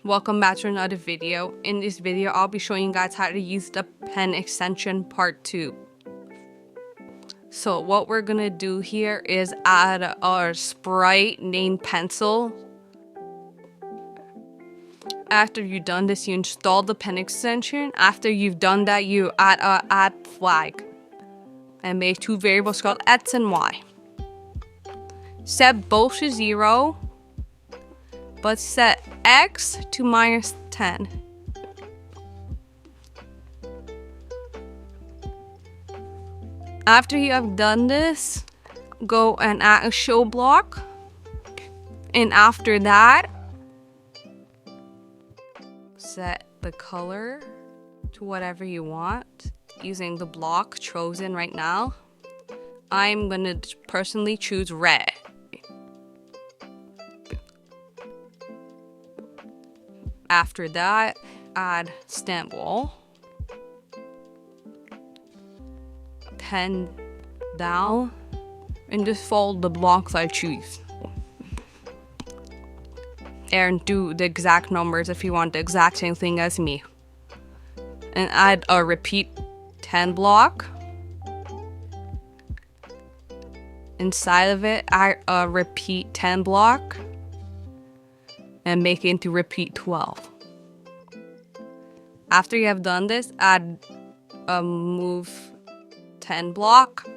Welcome back to another video. In this video, I'll be showing you guys how to use the pen extension part 2. So what we're gonna do here is add our sprite named Pencil. After you've done this, you install the pen extension. After you've done that, you add a add flag and make two variables called x and y. Set both to 0, but set x to -10. After you have done this, go and add a show block, and after that, set the color to whatever you want using the block chosen right now. I'm gonna personally choose red. After that, add stamp wall, 10 down, and just follow the blocks I choose. And do the exact numbers if you want the exact same thing as me. And add a repeat 10 block. Inside of it, add a repeat 10 block. And make it into repeat 12. After you have done this, add a move 10 block.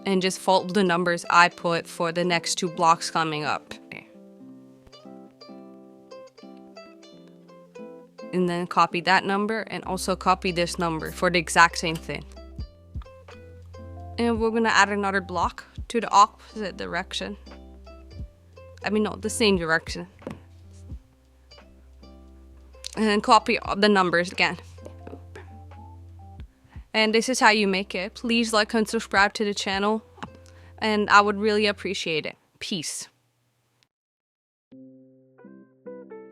And just follow the numbers I put for the next two blocks coming up. And then copy that number and also copy this number for the exact same thing. And we're gonna add another block to the opposite direction. I mean, no, the same direction. And then copy the numbers again. And this is how you make it. Please like and subscribe to the channel. And I would really appreciate it. Peace.